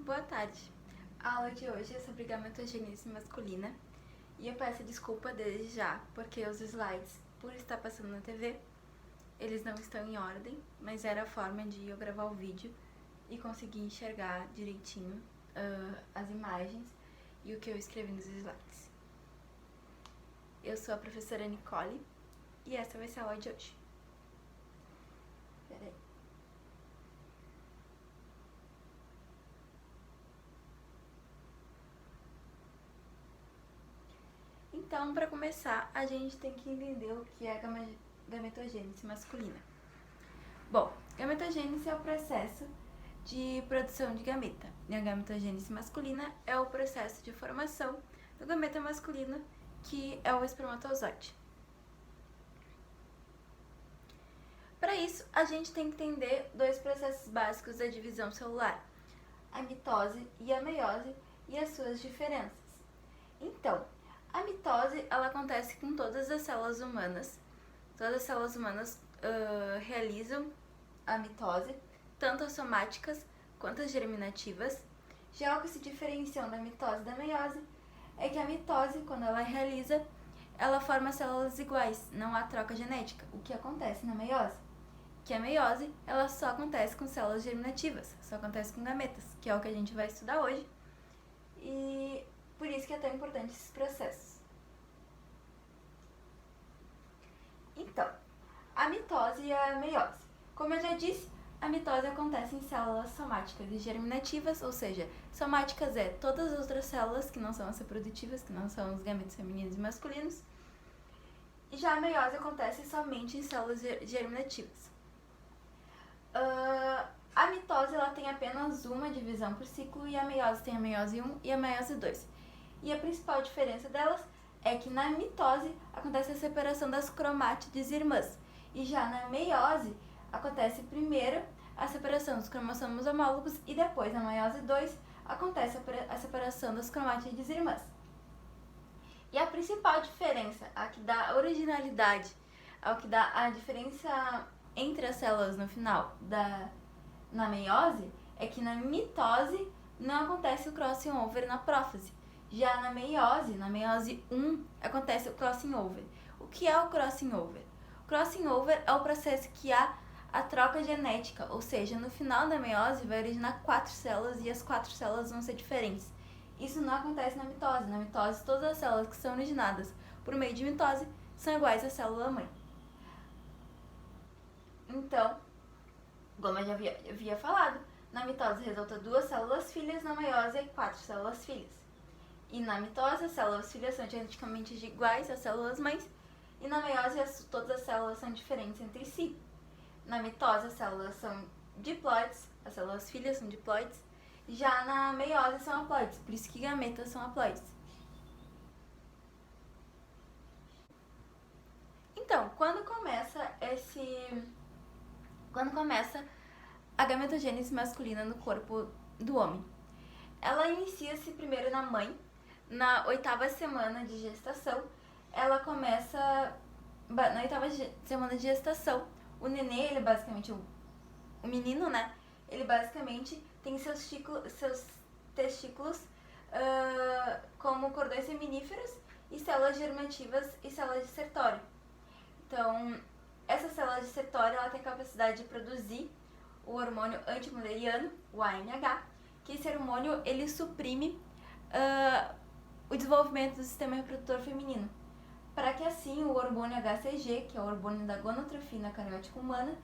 Boa tarde. A aula de hoje é sobre gametogênese masculina e eu peço desculpa desde já, porque os slides, por estar passando na TV, eles não estão em ordem, mas era a forma de eu gravar o vídeo e conseguir enxergar direitinho as imagens e o que eu escrevi nos slides. Eu sou a professora Nicole e essa vai ser a aula de hoje. Peraí. Então, para começar, a gente tem que entender o que é gametogênese masculina. Bom, gametogênese é o processo de produção de gameta, e a gametogênese masculina é o processo de formação do gameta masculino, que é o espermatozoide. Para isso, a gente tem que entender dois processos básicos da divisão celular, a mitose e a meiose, e as suas diferenças. Então, a mitose, ela acontece com todas as células humanas. Todas as células humanas realizam a mitose, tanto as somáticas quanto as germinativas. Já o que se diferenciam da mitose e da meiose é que a mitose, quando ela realiza, ela forma células iguais, não há troca genética, o que acontece na meiose. Que a meiose, ela só acontece com células germinativas, só acontece com gametas, que é o que a gente vai estudar hoje. E por isso que é tão importante esses processos. Então, a mitose e a meiose. Como eu já disse, a mitose acontece em células somáticas e germinativas, ou seja, somáticas é todas as outras células que não são as reprodutivas, que não são os gametos femininos e masculinos. E já a meiose acontece somente em células germinativas. A mitose ela tem apenas uma divisão por ciclo e a meiose tem a meiose 1 e a meiose 2. E a principal diferença delas é que na mitose acontece a separação das cromátides irmãs e já na meiose acontece primeiro a separação dos cromossomos homólogos e depois na meiose 2 acontece a separação das cromátides irmãs. E a principal diferença, a que dá originalidade, ao que dá a diferença entre as células no final na meiose, é que na mitose não acontece o crossing over na prófase. Já na meiose 1, acontece o crossing over. O que é o crossing over? O crossing over é o processo que há a troca genética, ou seja, no final da meiose vai originar 4 células e as 4 células vão ser diferentes. Isso não acontece na mitose. Na mitose, todas as células que são originadas por meio de mitose são iguais à célula-mãe. Então, como eu já havia falado, na mitose resulta 2 células filhas, na meiose 4 células filhas. E na mitose, as células filhas são geneticamente iguais às células mães, e na meiose todas as células são diferentes entre si. Na mitose, as células são diploides, as células filhas são diploides, já na meiose são haploides, por isso que gametas são haploides. Então, quando começa a gametogênese masculina no corpo do homem? Ela inicia-se primeiro na mãe, na 8ª semana de gestação. Ela começa na 8ª semana de gestação. O nenê, ele basicamente, o menino, né? Ele basicamente tem seus testículos como cordões seminíferos e células germinativas e células de sertório. Então, essa célula de sertório, ela tem a capacidade de produzir o hormônio antimuleriano, o AMH, que esse hormônio, ele suprime o desenvolvimento do sistema reprodutor feminino, para que assim o hormônio HCG, que é o hormônio da gonotrofina cariótica humana,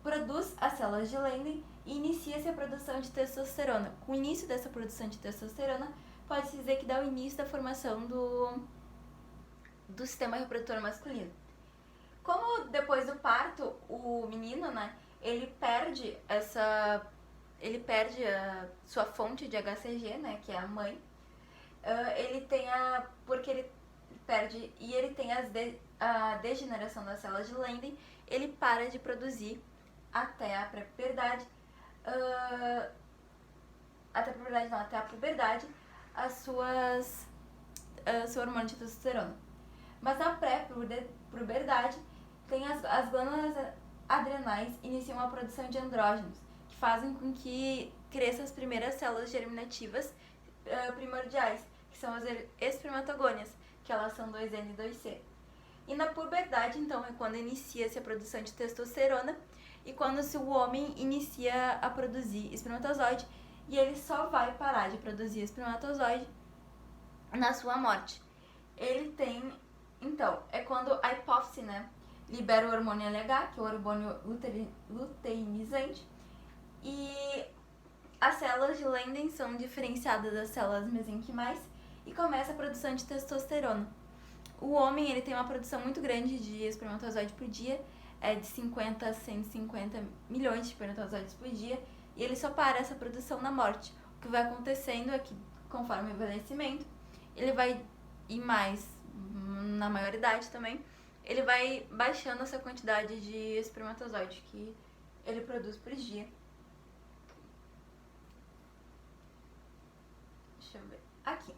produz as células de Leydig e inicia-se a produção de testosterona. Com o início dessa produção de testosterona, pode-se dizer que dá o início da formação do sistema reprodutor masculino. Como depois do parto, o menino, né, ele perde a sua fonte de HCG, né, que é a mãe. Porque ele perde e ele tem a degeneração das células de Leydig, ele para de produzir até a pré-puberdade, até a puberdade, seu hormônio de testosterona. Mas na pré-puberdade, tem as glândulas adrenais iniciam a produção de andrógenos, que fazem com que cresçam as primeiras células germinativas primordiais, que são as espermatogônias, que elas são 2N e 2C. E na puberdade, então, é quando inicia-se a produção de testosterona e quando o homem inicia a produzir espermatozoide, e ele só vai parar de produzir espermatozoide na sua morte. Ele tem, então, é quando a hipófise, né, libera o hormônio LH, que é o hormônio luteinizante, e as células de Leydig são diferenciadas das células mesenquimais e começa a produção de testosterona. O homem, ele tem uma produção muito grande de espermatozoide por dia, de 50 a 150 milhões de espermatozoides por dia, e ele só para essa produção na morte. O que vai acontecendo é que, conforme o envelhecimento, ele vai, e mais na maioridade também, ele vai baixando essa quantidade de espermatozoide que ele produz por dia. Deixa eu ver. Aqui.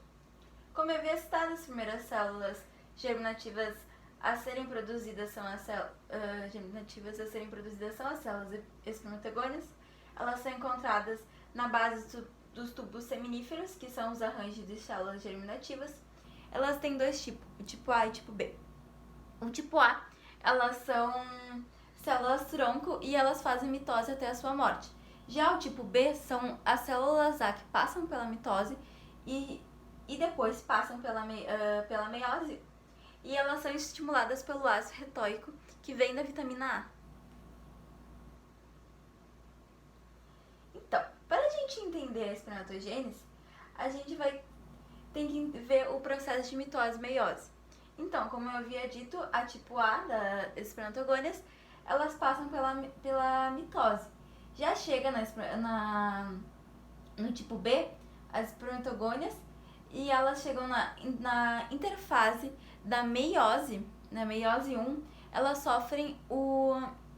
Como eu havia citado, as primeiras células germinativas a serem produzidas são as células espermatogônias. Elas são encontradas na base dos tubos seminíferos, que são os arranjos de células germinativas. Elas têm dois tipos, o tipo A e o tipo B. O tipo A, elas são células-tronco e elas fazem mitose até a sua morte. Já o tipo B são as células A que passam pela mitose e depois passam pela meiose, e elas são estimuladas pelo ácido retóico, que vem da vitamina A. Então, para a gente entender a espermatogênese, a gente tem que ver o processo de mitose e meiose. Então, como eu havia dito, a tipo A das espermatogônias, elas passam pela mitose. Já chega no tipo B, as espermatogônias, e elas chegam na interfase da meiose, na meiose 1, elas sofrem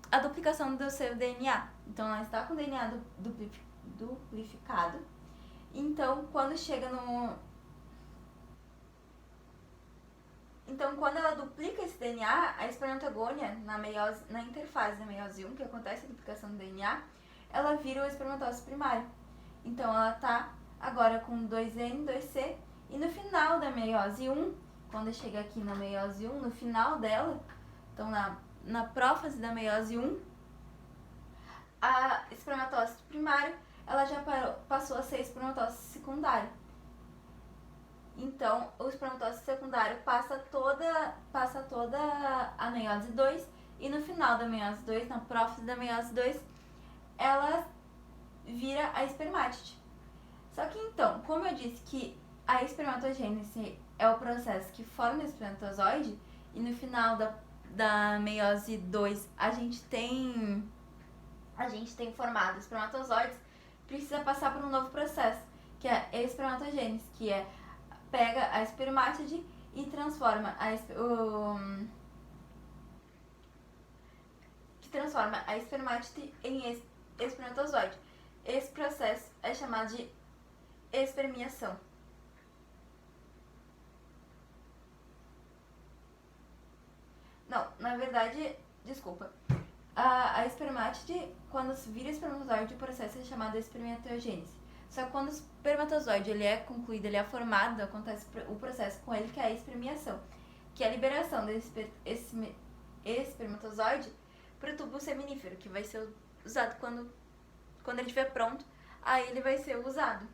a duplicação do seu DNA. Então, ela está com o DNA duplificado. Então, quando chega Então, quando ela duplica esse DNA, a espermatogônia, na interfase da meiose 1, que acontece a duplicação do DNA, ela vira o espermatócito primário. Então, ela está agora com 2N, 2C, e no final da meiose 1, quando chega aqui na meiose 1, no final dela, então na prófase da meiose 1, a espermatócito primário, ela já passou a ser espermatócito secundário. Então, o espermatócito secundário passa toda a meiose 2, e no final da meiose 2, na prófase da meiose 2, ela vira a espermátide. Só que então, como eu disse que a espermatogênese é o processo que forma o espermatozoide, e no final da meiose 2 a gente tem formado espermatozoides, precisa passar por um novo processo, que é a espermatogênese, que pega a espermátide e transforma a espermátide em espermatozoide. Esse processo é chamado de espermiação. Não, na verdade, desculpa. A espermátide, quando vira espermatozoide, o processo é chamado de espermatogênese. Só que quando o espermatozoide ele é concluído, ele é formado, acontece o processo com ele, que é a espermiação, que é a liberação desse espermatozoide para o tubo seminífero, que vai ser usado quando ele estiver pronto, aí ele vai ser usado.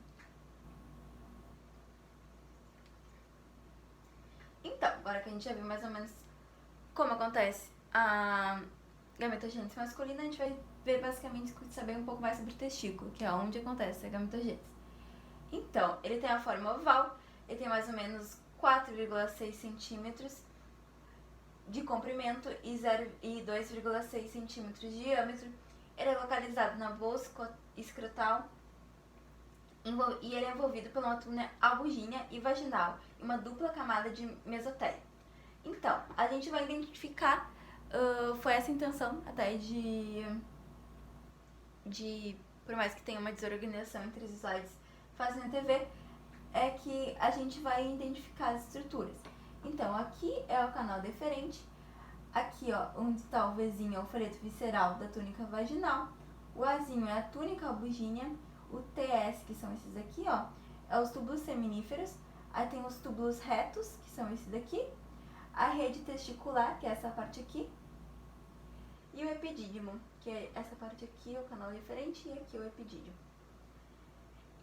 Então, agora que a gente já viu mais ou menos como acontece a gametogênese masculina, a gente vai ver basicamente saber um pouco mais sobre o testículo, que é onde acontece a gametogênese. Então, ele tem a forma oval, ele tem mais ou menos 4,6 centímetros de comprimento e 2,6 centímetros de diâmetro. Ele é localizado na bolsa escrotal e ele é envolvido por uma túnel albuginha e vaginal e uma dupla camada de mesotélio. Então, a gente vai identificar, foi essa a intenção até por mais que tenha uma desorganização entre os slides fazem na TV, é que a gente vai identificar as estruturas. Então, aqui é o canal deferente, aqui ó, onde está o Vzinho é o folheto visceral da túnica vaginal, O Azinho é a túnica albugínea. O TS, que são esses aqui, ó, é os túbulos seminíferos. Aí tem os túbulos retos, que são esses daqui. A rede testicular, que é essa parte aqui. E o epidídimo, que é essa parte aqui, o canal referente, e aqui o epidídimo.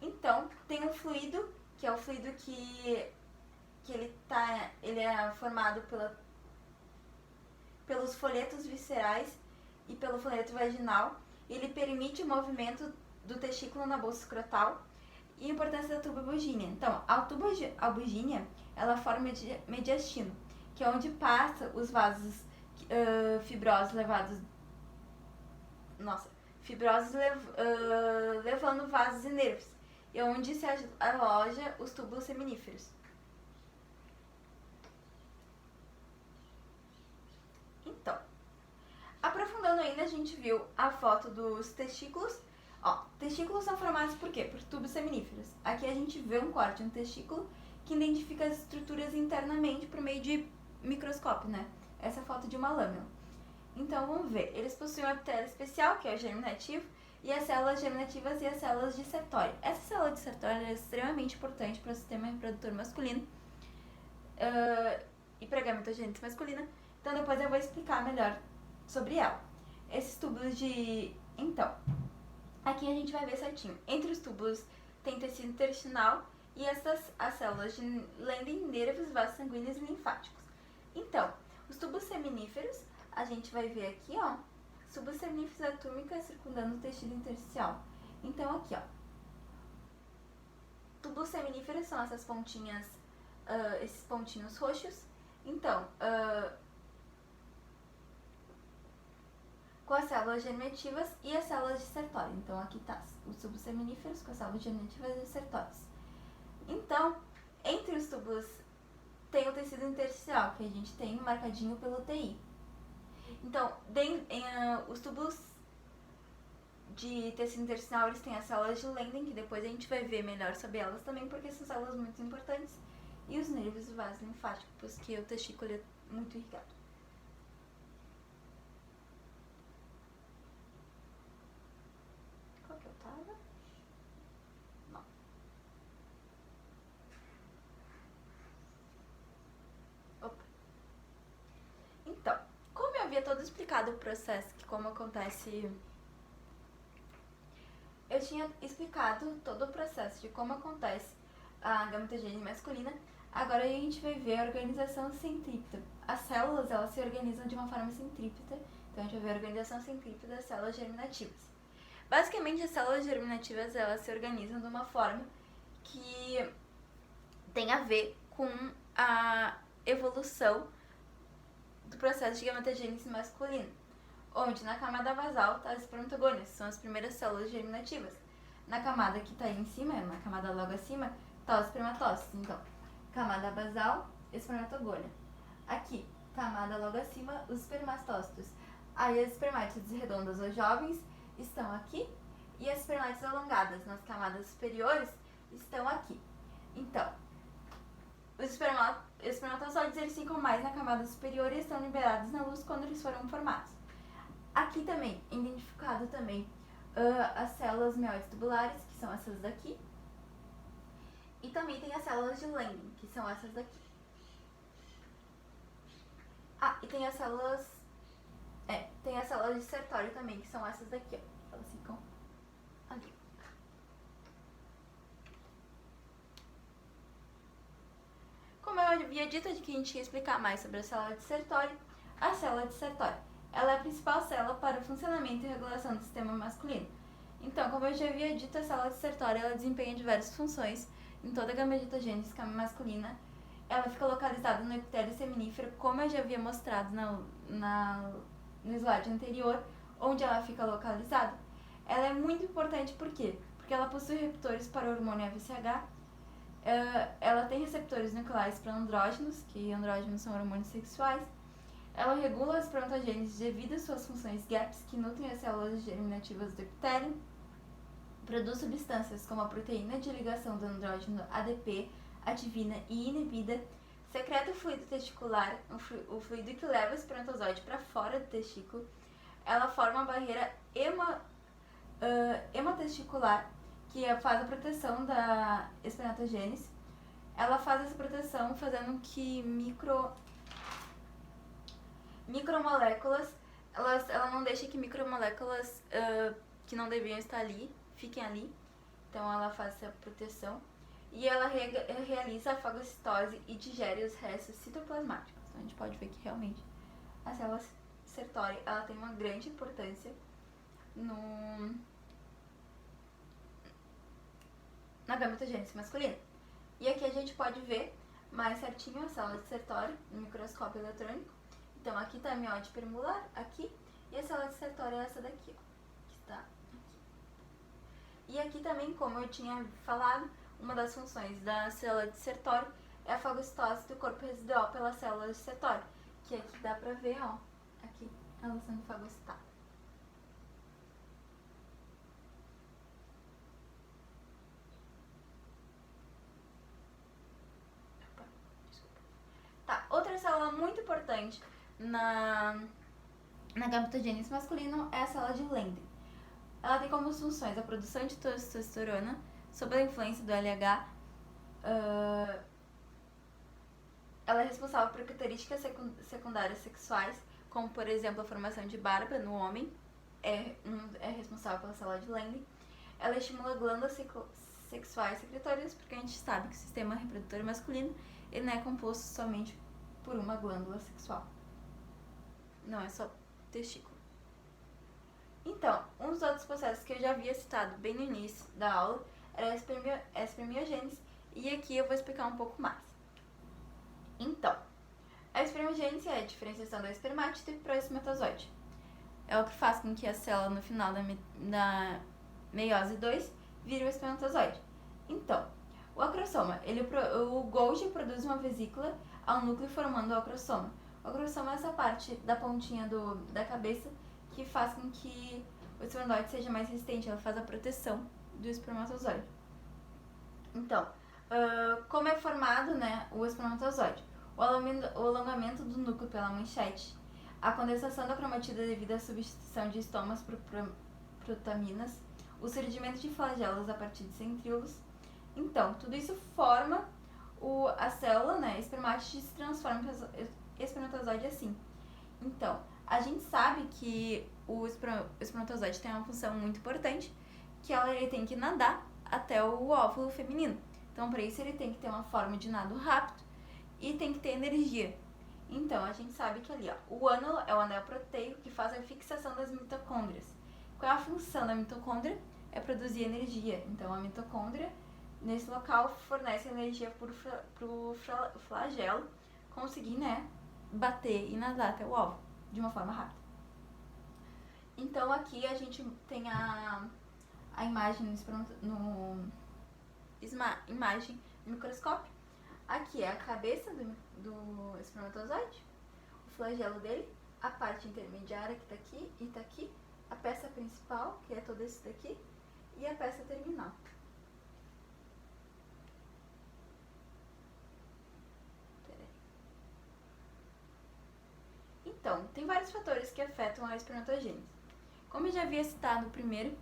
Então, tem um fluido, que é o fluido que ele é formado pelos folhetos viscerais e pelo folheto vaginal. Ele permite o movimento do testículo na bolsa escrotal e a importância da tuba albugínea. Então, a tuba albugínea, ela forma mediastino, que é onde passa os vasos fibrosos levando vasos e nervos, e onde se aloja os túbulos seminíferos. Então, aprofundando ainda, a gente viu a foto dos testículos. Ó, testículos são formados por quê? Por tubos seminíferos. Aqui a gente vê um corte, um testículo, que identifica as estruturas internamente por meio de microscópio, né? Essa é a foto de uma lâmina. Então, vamos ver. Eles possuem um epitélio especial, que é o germinativo, e as células germinativas e as células dissertório. Essa célula dissertória é extremamente importante para o sistema reprodutor masculino e para a gametogênese masculina. Então, depois eu vou explicar melhor sobre ela. Esses túbulos de... Então, aqui a gente vai ver certinho. Entre os túbulos tem tecido intestinal e as células de Leydig, nervos, vasos sanguíneos e linfáticos. Então, os túbulos seminíferos, a gente vai ver aqui, ó, túbulos seminíferos da túnica circundando o tecido intersticial. Então, aqui, ó, túbulos seminíferos são essas pontinhas, esses pontinhos roxos. Então, com as células germinativas e as células dissertórias. Então, aqui tá os túbulos seminíferos com as células germinativas e dissertórias. Então, entre os túbulos tem o tecido intersticial, que a gente tem marcadinho pelo TI. Então, os túbulos de tecido intersticial, eles têm as células de Leydig, que depois a gente vai ver melhor sobre elas também, porque são células muito importantes, e os nervos e vasos linfáticos, que o testículo é muito irrigado. Qual que eu tava? Não. Opa. Então, como eu havia todo explicado o processo, que como acontece... Eu tinha explicado todo o processo de como acontece a gametogênese masculina. Agora a gente vai ver a organização centrípeta. As células, elas se organizam de uma forma centrípeta. Então a gente vai ver a organização centrípeta das células germinativas. Basicamente, as células germinativas, elas se organizam de uma forma que tem a ver com a evolução do processo de gametogênese masculina, onde na camada basal tá as espermatogônias, são as primeiras células germinativas. Na camada que tá aí em cima, na camada logo acima, tá os espermatócitos. Então, camada basal, espermatogônia. Aqui, camada logo acima, os espermatócitos. Aí as espermátides redondas ou jovens estão aqui, e as espermátides alongadas nas camadas superiores estão aqui. Então, os espermatozoides, eles ficam mais na camada superior e estão liberados na luz quando eles foram formados. Aqui também, identificado também as células meioides tubulares, que são essas daqui. E também tem as células de Leydig, que são essas daqui. Ah, e tem as células... tem as células de Sertório também, que são essas daqui, ó. Elas ficam ali. Como eu havia dito, de que a gente ia explicar mais sobre a célula de Sertório, a célula de Sertório, ela é a principal célula para o funcionamento e regulação do sistema masculino. Então, como eu já havia dito, a célula de Sertório, ela desempenha diversas funções em toda a gametogênese masculina. Ela fica localizada no epitélio seminífero, como eu já havia mostrado no slide anterior, onde ela fica localizada. Ela é muito importante, por quê? Porque ela possui receptores para o hormônio FSH, ela tem receptores nucleares para andrógenos, que andrógenos são hormônios sexuais. Ela regula a espermatogênese devido às suas funções GAPs, que nutrem as células germinativas do epitélio. Produz substâncias como a proteína de ligação do andrógeno ADP, ativina e inibida. Secreta o fluido testicular, o fluido que leva o espermatozoide para fora do testículo. Ela forma uma barreira Hematesticular, que faz a proteção da espermatogênese. Ela faz essa proteção fazendo que micromoléculas, ela não deixa que micromoléculas que não deviam estar ali, fiquem ali. Então ela faz essa proteção. E ela realiza a fagocitose e digere os restos citoplasmáticos. Então a gente pode ver que realmente a célula Sertoli, ela tem uma grande importância na gametogênese masculina. E aqui a gente pode ver mais certinho a célula de Sertoli no microscópio eletrônico. Então aqui está a mióide perimular, aqui, e a célula de Sertoli é essa daqui, ó, que está aqui. E aqui também, como eu tinha falado, uma das funções da célula de Sertoli é a fagocitose do corpo residual pela célula de Sertoli, que aqui dá pra ver, ó, aqui, ela sendo fagocitada. Tá, outra célula muito importante na gametogênese masculino é a célula de Leydig. Ela tem como funções a produção de testosterona sob a influência do LH. Ela é responsável por características secundárias sexuais, como por exemplo a formação de barba no homem, é responsável pela célula de Leydig. Ela estimula glândulas sexuais secretórias, porque a gente sabe que o sistema reprodutor masculino ele não é composto somente por uma glândula sexual. Não é só testículo. Então, um dos outros processos que eu já havia citado bem no início da aula era a espermiogênese, e aqui eu vou explicar um pouco mais. Então, a espermiogênese é a diferenciação da espermátide para o espermatozoide. É o que faz com que a célula no final da meiose 2 vire o espermatozoide. Então, o acrossoma, o Golgi produz uma vesícula ao núcleo formando o acrossoma. O acrossoma é essa parte da pontinha da cabeça que faz com que o espermatozoide seja mais resistente, ela faz a proteção do espermatozoide. Então, como é formado, né, o espermatozoide? O alongamento do núcleo pela manchete, a condensação da cromatida devido à substituição de estomas por protaminas, o surgimento de flagelos a partir de centríolos. Então, tudo isso forma a célula, né, espermátide, se transforma em espermatozoide assim. Então, a gente sabe que o espermatozoide tem uma função muito importante, que ele tem que nadar até o óvulo feminino. Então, para isso, ele tem que ter uma forma de nado rápido e tem que ter energia. Então, a gente sabe que ali, ó, o ânulo é o anel proteico que faz a fixação das mitocôndrias. Qual é a função da mitocôndria? É produzir energia. Então, a mitocôndria, nesse local, fornece energia para o flagelo conseguir, né, bater e nadar até o óvulo de uma forma rápida. Então, aqui a gente tem a imagem imagem no microscópio. Aqui é a cabeça do espermatozoide, o flagelo dele, a parte intermediária que tá aqui e tá aqui, a peça principal, que é todo esse daqui, e a peça terminal. Então, tem vários fatores que afetam a espermatogênese. Como eu já havia citado, o primeiro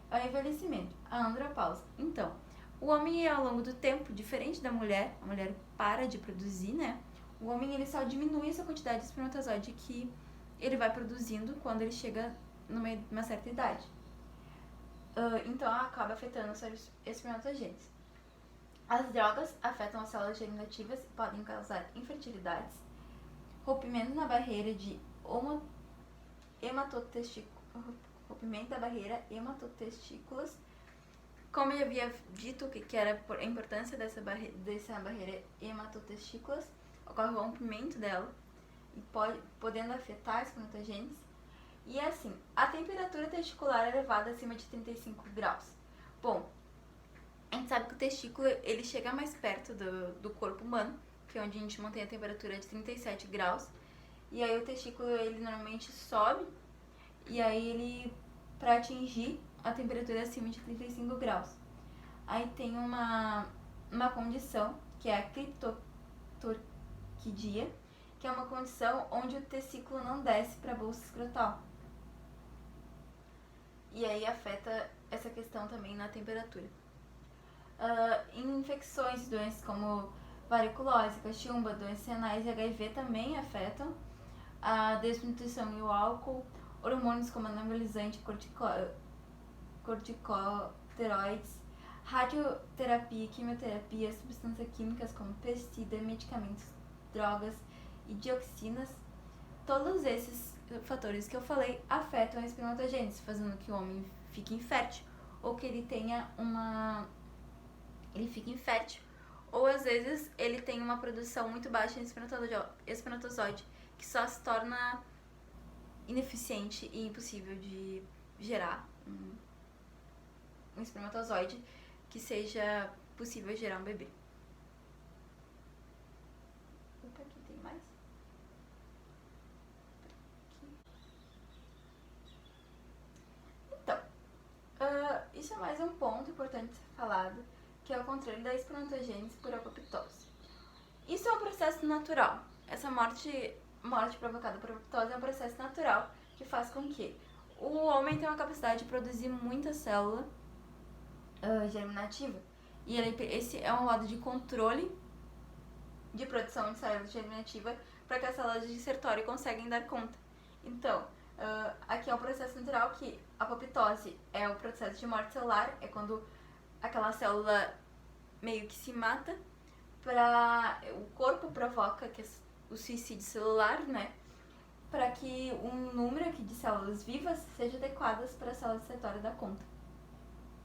é o envelhecimento, a andropausa. Então, o homem, ao longo do tempo, diferente da mulher, a mulher para de produzir, né? O homem, ele só diminui essa quantidade de espermatozoide que ele vai produzindo quando ele chega numa certa idade. Então, acaba afetando a sua espermatogênese. As drogas afetam as células germinativas e podem causar infertilidades, rompimento na barreira de hematotestículas. Como eu havia dito que era a importância dessa barreira hematotestículas, ocorre o rompimento dela e podendo afetar a espermatogênese. E assim, a temperatura testicular é elevada acima de 35 graus. Bom, a gente sabe que o testículo ele chega mais perto do corpo humano, que é onde a gente mantém a temperatura de 37 graus. E aí o testículo ele normalmente sobe, e aí ele, para atingir a temperatura acima de 35 graus. Aí tem uma condição, que é a criptorquidia, que é uma condição onde o testículo não desce para a bolsa escrotal. e aí afeta essa questão também na temperatura. Infecções, doenças como variculose, cachumba, doenças renais e HIV também afetam. A desnutrição e o álcool, hormônios como anabolizante, corticosteroides, radioterapia, quimioterapia, substâncias químicas como pesticida, medicamentos, drogas e dioxinas. Todos esses fatores que eu falei afetam a espermatogênese, fazendo que o homem fique infértil ou que ele tenha ele fique infértil, ou às vezes ele tem uma produção muito baixa de espermatozoide, que só se torna ineficiente e impossível de gerar um espermatozoide que seja possível gerar um bebê. Opa, aqui tem mais? Então, isso é mais um ponto importante de ser falado, que é o controle da espermatogênese por apoptose. Isso é um processo natural. Essa morte provocada por apoptose é um processo natural que faz com que o homem tenha uma capacidade de produzir muita célula germinativa. E esse é um modo de controle de produção de célula germinativa para que as células de dissertório conseguem dar conta. Então, aqui é um processo natural que a apoptose é o processo de morte celular, é quando aquela célula meio que se mata, o corpo provoca o suicídio celular, né? Para que um número aqui de células vivas seja adequadas para a célula dissertória dar conta.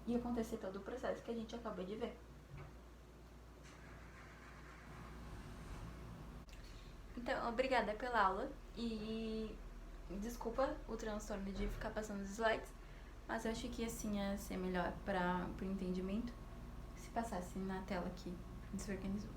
E acontecer todo o processo que a gente acabou de ver. Então, obrigada pela aula e desculpa o transtorno de ficar passando os slides, mas eu acho que assim ia ser melhor para o entendimento se passasse na tela aqui, desorganizou.